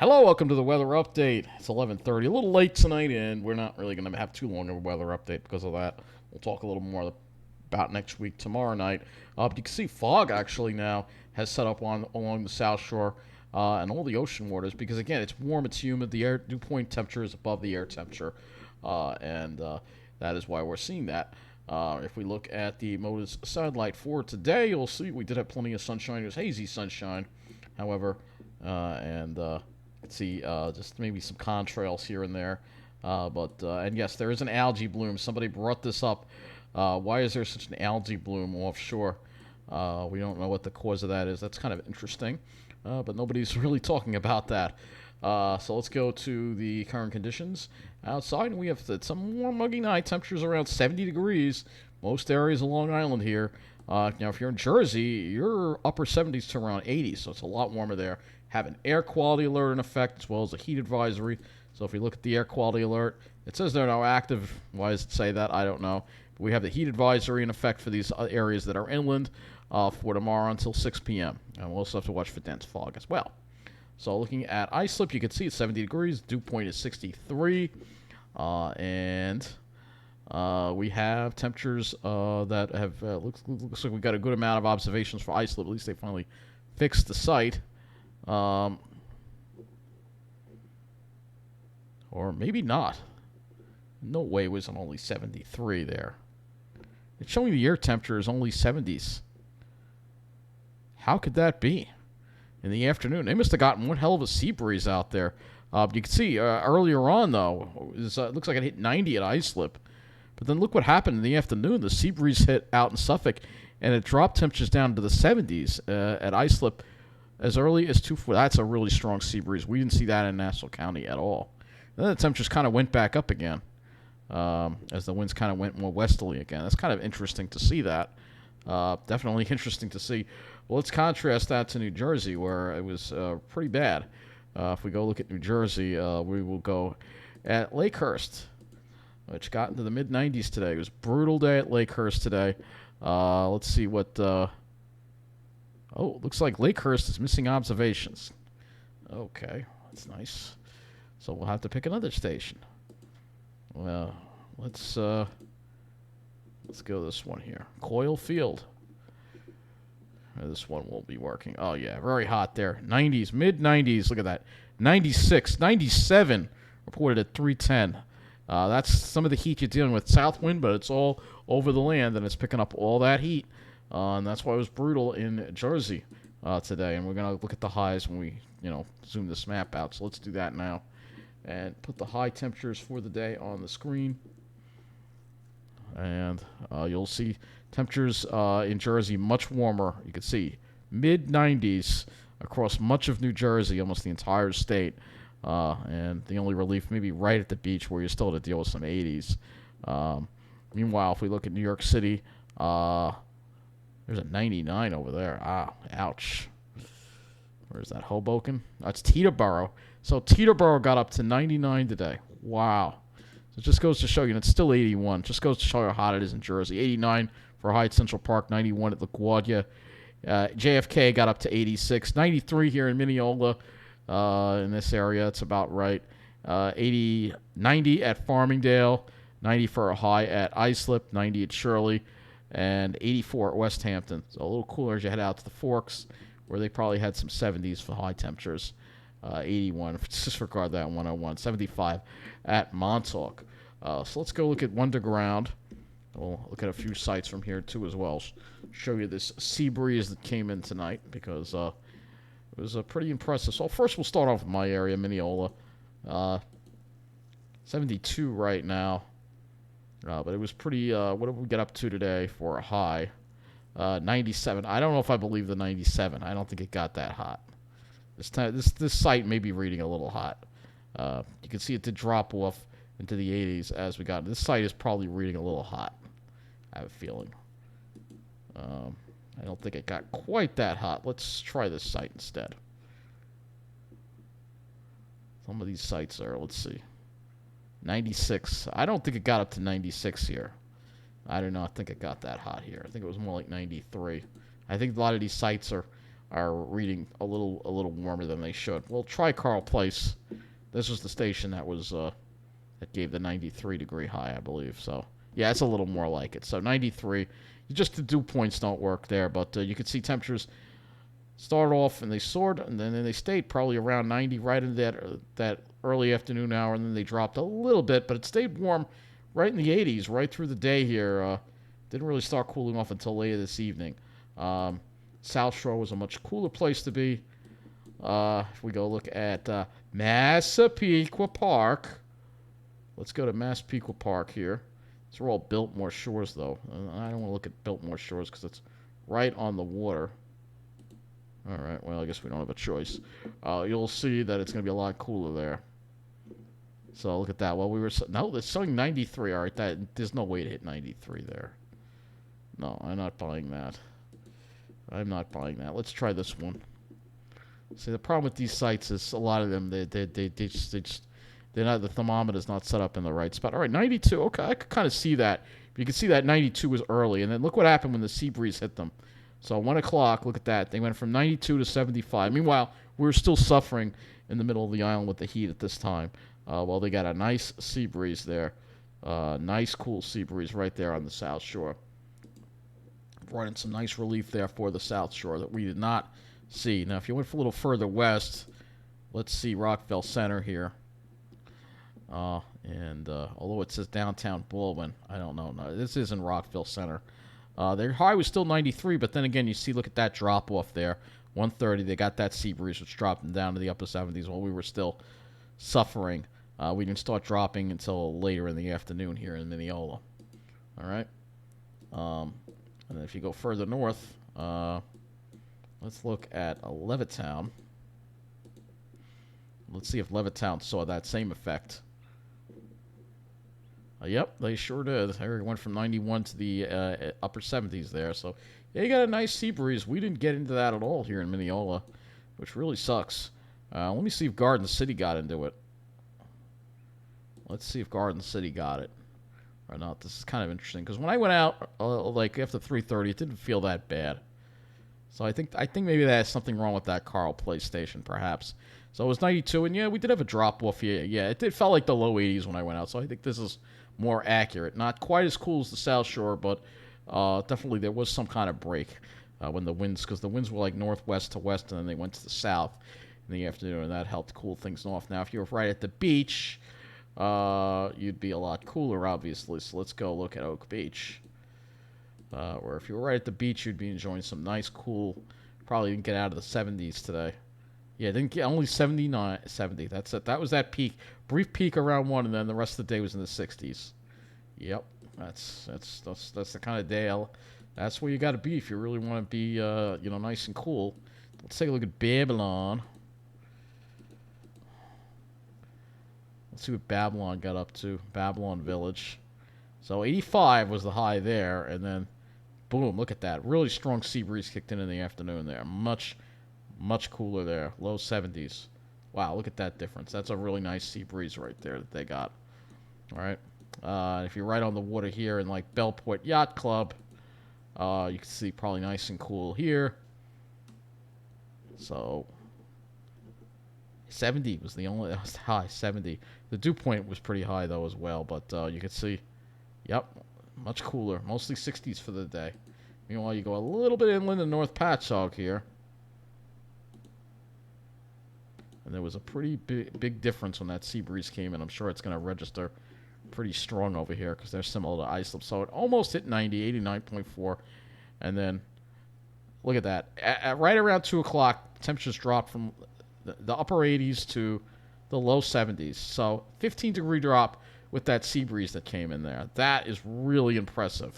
Hello, welcome to the weather update. It's 11:30, a little late tonight, and we're not really going to have too long of a weather update because of that. We'll talk a little more about next week tomorrow night. But you can see fog actually now has set up on along the South Shore and all the ocean waters because again it's warm, it's humid. The air dew point temperature is above the air temperature, and that is why we're seeing that. If we look at the MODIS satellite for today, you'll see we did have plenty of sunshine. It was hazy sunshine, however, and see just maybe some contrails here and there. And yes, there is an algae bloom. Somebody brought this up. Why is there such an algae bloom offshore? We don't know what the cause of that is. That's kind of interesting, but nobody's really talking about that. So let's go to the current conditions outside, and we have some warm, muggy night. Temperatures around 70 degrees. Most areas of Long Island here. Now, if you're in Jersey, you're upper 70s to around 80, so it's a lot warmer there. Have an air quality alert in effect as well as a heat advisory. So if you look at the air quality alert, it says they're now active. Why does it say that? I don't know. But we have the heat advisory in effect for these areas that are inland for tomorrow until 6 p.m. And we'll also have to watch for dense fog as well. So looking at ice slip, you can see it's 70 degrees. Dew point is 63. We have temperatures that have looks like we got a good amount of observations for ice slip. At least they finally fixed the site. Or maybe not. No way it was on only 73 there. It's showing the air temperature is only 70s. How could that be? In the afternoon, they must have gotten one hell of a sea breeze out there. You can see earlier on, though, it looks like it hit 90 at ice slip. But then look what happened in the afternoon. The sea breeze hit out in Suffolk, and it dropped temperatures down to the 70s at ice slip as early as 2 4. That's a really strong sea breeze. We didn't see that in Nassau County at all. And then the temperatures kind of went back up again as the winds kind of went more westerly again. That's kind of interesting to see that. Definitely interesting to see. Well, let's contrast that to New Jersey, where it was pretty bad. If we go look at New Jersey, we will go at Lakehurst, which got into the mid-90s today. It was a brutal day at Lakehurst today. Let's see what... looks like Lakehurst is missing observations. Okay, that's nice. So we'll have to pick another station. Well, let's go this one here. Coyle Field. This one won't be working. Oh, yeah, very hot there. 90s, mid-90s. Look at that. 96, 97 reported at 310. That's some of the heat you're dealing with. South wind, but it's all over the land, and it's picking up all that heat. And that's why it was brutal in Jersey today. And we're going to look at the highs when we, zoom this map out. So let's do that now. And put the high temperatures for the day on the screen. And you'll see temperatures in Jersey much warmer. You can see mid-90s across much of New Jersey, almost the entire state. And the only relief maybe right at the beach where you're still to deal with some 80s. Meanwhile, if we look at New York City, there's a 99 over there. Ouch. Where's that? Hoboken? That's Teterboro. So Teterboro got up to 99 today. Wow. So it just goes to show you, and it's still 81. Just goes to show you how hot it is in Jersey. 89 for Hyde Central Park, 91 at LaGuardia. JFK got up to 86. 93 here in Mineola. In this area, it's about right. 90 at Farmingdale. 90 for a high at Islip. 90 at Shirley. And 84 at West Hampton. So a little cooler as you head out to the Forks, where they probably had some 70s for high temperatures. 81, disregard that 101. 75 at Montauk. So let's go look at Wonderground. We'll look at a few sites from here, too, as well. Show you this sea breeze that came in tonight, because it was pretty impressive. So first we'll start off with my area, Mineola. 72 right now. But it was pretty, what did we get up to today for a high? 97. I don't know if I believe the 97. I don't think it got that hot. This site may be reading a little hot. You can see it did drop off into the 80s as we got. This site is probably reading a little hot, I have a feeling. I don't think it got quite that hot. Let's try this site instead. Some of these sites are, let's see. 96. I don't think it got up to 96 here. I do not think it got that hot here. I think it was more like 93. I think a lot of these sites are are reading a little warmer than they should. Well, try Carl Place. This was the station that was that gave the 93 degree high, I believe. So yeah, it's a little more like it. So 93. Just the dew points don't work there, but you can see temperatures started off and they soared, and then they stayed probably around 90 right in that early afternoon hour, and then they dropped a little bit, but it stayed warm right in the 80s right through the day here. Didn't really start cooling off until later this evening. South Shore was a much cooler place to be. If we go look at Massapequa Park, let's go to Massapequa Park here. These are all Biltmore Shores, though. I don't want to look at Biltmore Shores because it's right on the water. All right, well, I guess we don't have a choice. You'll see that it's going to be a lot cooler there. So look at that. Well, no, it's showing 93. All right, there's no way to hit 93 there. No, I'm not buying that. I'm not buying that. Let's try this one. See, the problem with these sites is a lot of them, they're not, the thermometer's not set up in the right spot. All right, 92. Okay, I could kind of see that. You can see that 92 was early, and then look what happened when the sea breeze hit them. So 1 o'clock, look at that. They went from 92 to 75. Meanwhile, we were still suffering in the middle of the island with the heat at this time. Well, they got a nice sea breeze there. Nice, cool sea breeze right there on the South Shore. Brought in some nice relief there for the South Shore that we did not see. Now, if you went a little further west, let's see Rockville Center here. Although it says downtown Baldwin, I don't know. No, this isn't Rockville Center. Their high was still 93, but then again, you see, look at that drop off there. 130, they got that sea breeze, which dropped them down to the upper 70s while we were still suffering. We didn't start dropping until later in the afternoon here in Mineola. All right. And then if you go further north, let's look at Levittown. Let's see if Levittown saw that same effect. Yep, they sure did. They went from 91 to the upper 70s there. So, yeah, you got a nice sea breeze. We didn't get into that at all here in Mineola, which really sucks. Let me see if Garden City got into it. Let's see if Garden City got it or not. This is kind of interesting because when I went out, like after 3:30, it didn't feel that bad. So I think maybe there's something wrong with that Carl Place station, perhaps. So it was 92, and yeah, we did have a drop off here. Yeah, it felt like the low 80s when I went out. So I think this is more accurate. Not quite as cool as the South Shore, but definitely there was some kind of break when the winds, because the winds were like northwest to west, and then they went to the south in the afternoon, and that helped cool things off. Now, if you were right at the beach, you'd be a lot cooler, obviously. So let's go look at Oak Beach. Or if you were right at the beach, you'd be enjoying some nice, cool. Probably didn't get out of the 70s today. Yeah, didn't get only 79, 70. That's it. That was that peak, brief peak around 1, and then the rest of the day was in the 60s. Yep, that's the kind of day. That's where you got to be if you really want to be, nice and cool. Let's take a look at Babylon. Let's see what Babylon got up to. Babylon Village. So 85 was the high there, and then boom, look at that. Really strong sea breeze kicked in the afternoon there. Much cooler there. Low 70s. Wow, look at that difference. That's a really nice sea breeze right there that they got. All right. If you're right on the water here in like Bellport Yacht Club, you can see probably nice and cool here. So 70 was the only, that was high, 70. The dew point was pretty high though as well, but you can see, yep, much cooler. Mostly 60s for the day. Meanwhile, you go a little bit inland in North Patchogue here. And there was a pretty big difference when that sea breeze came in. I'm sure it's going to register pretty strong over here because they're similar to Islip. So it almost hit 90, 89.4. And then, look at that. At right around 2 o'clock, temperatures dropped from the upper 80s to the low 70s. So 15-degree drop with that sea breeze that came in there. That is really impressive.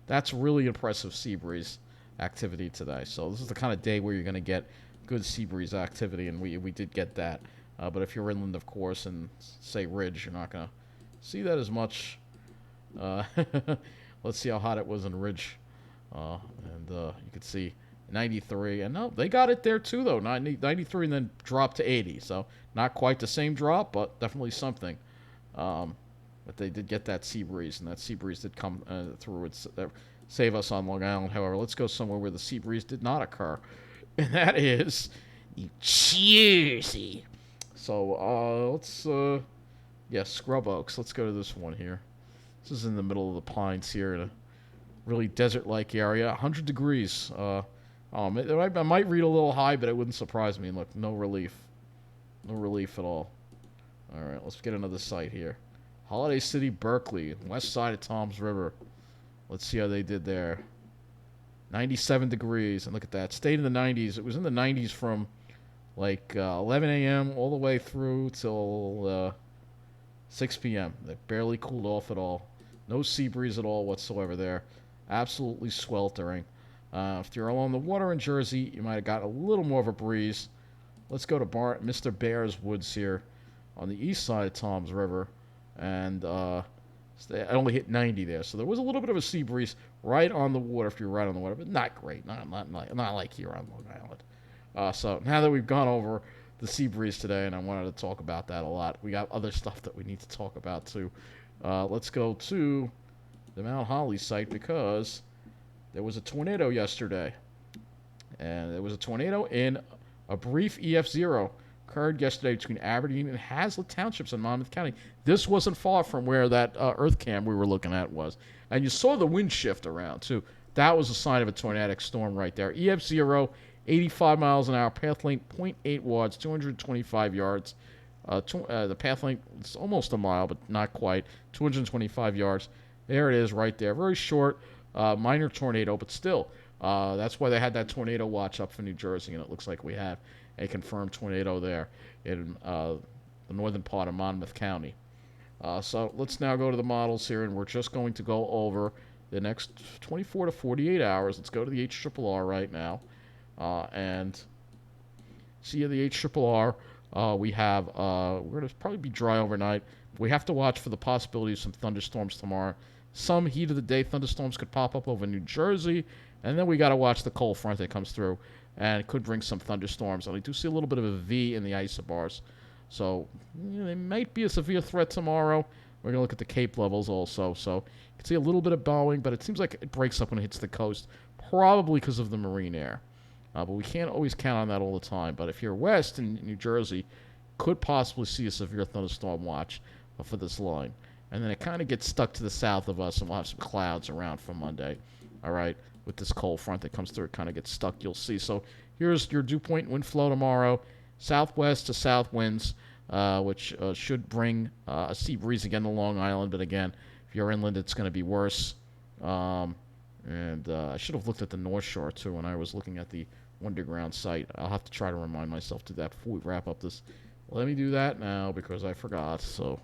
That's really impressive sea breeze activity today. So this is the kind of day where you're going to get good sea breeze activity, and we did get that. But if you're inland, of course, and say Ridge, you're not going to see that as much. Let's see how hot it was in Ridge. You can see 93. And no, they got it there too, though. 93 and then dropped to 80. So not quite the same drop, but definitely something. But they did get that sea breeze, and that sea breeze did come through and save us on Long Island. However, let's go somewhere where the sea breeze did not occur. and that is New Jersey. So let's yeah, Scrub Oaks. Let's go to this one here. This is in the middle of the pines here in a really desert-like area. 100 degrees. I might read a little high, but it wouldn't surprise me. Look, no relief. No relief at all. All right, let's get another site here. Holiday City, Berkeley, west side of Toms River. Let's see how they did there. 97 degrees, and look at that. Stayed in the 90s. It was in the 90s from like 11 a.m. all the way through till 6 p.m. They barely cooled off at all. No sea breeze at all whatsoever there. Absolutely sweltering. If you're along the water in Jersey, you might have got a little more of a breeze. Let's go to Mr. Bear's Woods here on the east side of Toms River. And I only hit 90 there. So there was a little bit of a sea breeze right on the water if you're right on the water, but not great. Not like here on Long Island. So now that we've gone over the sea breeze today, and I wanted to talk about that a lot, we got other stuff that we need to talk about too. Let's go to the Mount Holly site because there was a tornado yesterday. And there was a tornado in a brief EF0 occurred yesterday between Aberdeen and Hazlet Townships in Monmouth County. This wasn't far from where that earth cam we were looking at was. And you saw the wind shift around, too. That was a sign of a tornadic storm right there. EF0, 85 miles an hour, path length 0.8 watts, 225 yards. The path length is almost a mile, but not quite. 225 yards. There it is right there. Very short, minor tornado, but still. That's why they had that tornado watch up for New Jersey, and it looks like we have a confirmed tornado there in the northern part of Monmouth County. So let's now go to the models here, and we're just going to go over the next 24 to 48 hours. Let's go to the HRRR right now, and see the HRRR. We have we're going to probably be dry overnight. We have to watch for the possibility of some thunderstorms tomorrow. Some heat of the day thunderstorms could pop up over New Jersey, and then we got to watch the cold front that comes through, and it could bring some thunderstorms. And I do see a little bit of a V in the isobars, so there might be a severe threat tomorrow. We're gonna look at the Cape levels also, so you can see a little bit of bowing, but it seems like it breaks up when it hits the coast, probably because of the marine air. But we can't always count on that all the time. But if you're west in New Jersey, could possibly see a severe thunderstorm watch for this line. And then it kind of gets stuck to the south of us, and we'll have some clouds around for Monday. All right, with this cold front that comes through, it kind of gets stuck, you'll see. So here's your dew point wind flow tomorrow. Southwest to south winds, which should bring a sea breeze again to Long Island. But again, if you're inland, it's going to be worse. I should have looked at the North Shore, too, when I was looking at the underground site. I'll have to try to remind myself to do that before we wrap up this. Let me do that now because I forgot. So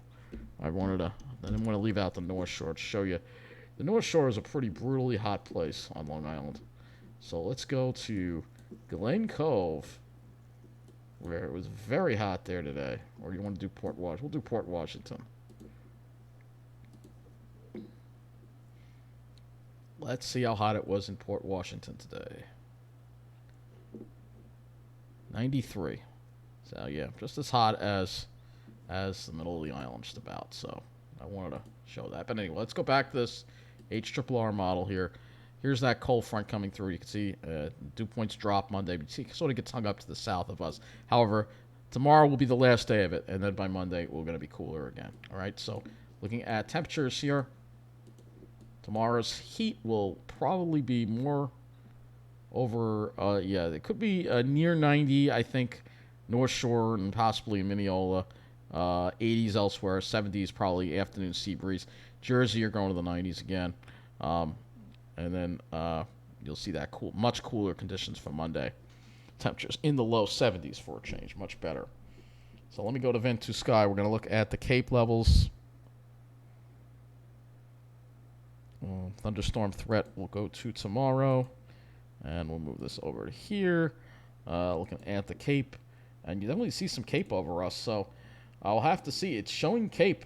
I didn't want to leave out the North Shore to show you. The North Shore is a pretty brutally hot place on Long Island. So let's go to Glen Cove, where it was very hot there today. Or you want to do Port Washington? We'll do Port Washington. Let's see how hot it was in Port Washington today. 93. So yeah, just as hot as the middle of the island, just about. So I wanted to show that. But anyway, let's go back to this HRRR model here. Here's that cold front coming through. You can see dew points drop Monday, but you see it sort of gets hung up to the south of us. However, tomorrow will be the last day of it, and then by Monday we're going to be cooler again. All right, so looking at temperatures here, tomorrow's heat will probably be more over, it could be near 90, I think, North Shore and possibly Mineola. 80s elsewhere, 70s probably afternoon sea breeze. Jersey, you're going to the 90s again. And then you'll see that much cooler conditions for Monday. Temperatures in the low 70s for a change, much better. So let me go to Vent to Sky. We're going to look at the Cape levels. Thunderstorm threat will go to tomorrow. And we'll move this over to here. Looking at the Cape. And you definitely see some Cape over us, so I'll have to see. It's showing Cape,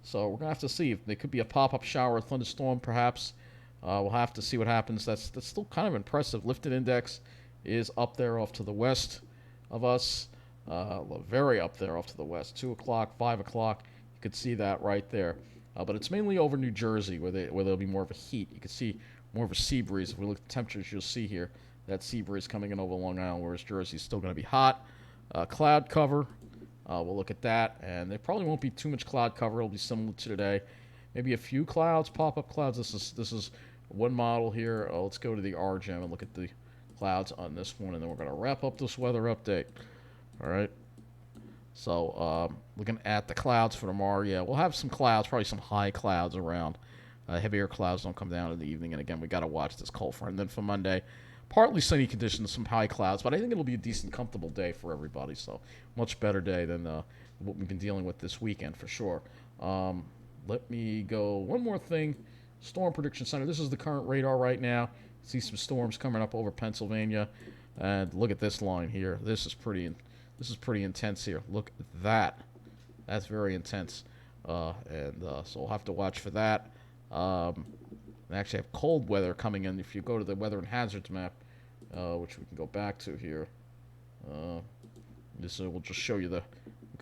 so we're going to have to see if there could be a pop-up shower, thunderstorm, perhaps. We'll have to see what happens. That's still kind of impressive. Lifted index is up there off to the west of us, very up there off to the west. 2 o'clock, 5 o'clock, you could see that right there. But it's mainly over New Jersey where there'll be more of a heat. You can see more of a sea breeze. If we look at the temperatures, you'll see here that sea breeze coming in over Long Island, whereas Jersey's still going to be hot. Cloud cover, we'll look at that, and there probably won't be too much cloud cover. It'll be similar to today. Maybe a few clouds, pop-up clouds. This is one model here. Let's go to the RGM and look at the clouds on this one, and then we're going to wrap up this weather update. All right. So looking at the clouds for tomorrow, yeah, we'll have some clouds, probably some high clouds around. Heavier clouds don't come down in the evening, and again, we got to watch this cold front. And then for Monday, partly sunny conditions, some high clouds, but I think it'll be a decent, comfortable day for everybody. So much better day than what we've been dealing with this weekend for sure. Let me go one more thing. Storm Prediction Center. This is the current radar right now. See some storms coming up over Pennsylvania, and look at this line here. This is pretty intense here. Look at that. That's very intense, so we'll have to watch for that. They actually have cold weather coming in. If you go to the weather and hazards map, which we can go back to here, this will just show you look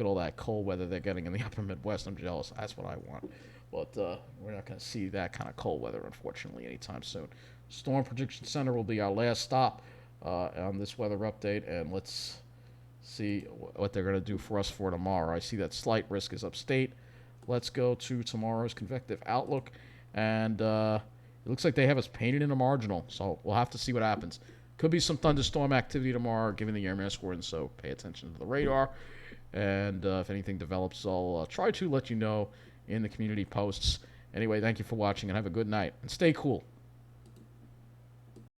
at all that cold weather they're getting in the upper Midwest. I'm jealous. That's what I want. But we're not going to see that kind of cold weather, unfortunately, anytime soon. Storm Prediction Center will be our last stop on this weather update, and let's see what they're going to do for us for tomorrow. I see that slight risk is upstate. Let's go to tomorrow's Convective Outlook, and it looks like they have us painted in a marginal, so we'll have to see what happens. Could be some thunderstorm activity tomorrow, given the air mass we're in, so pay attention to the radar. And if anything develops, I'll try to let you know in the community posts. Anyway, thank you for watching, and have a good night. And stay cool.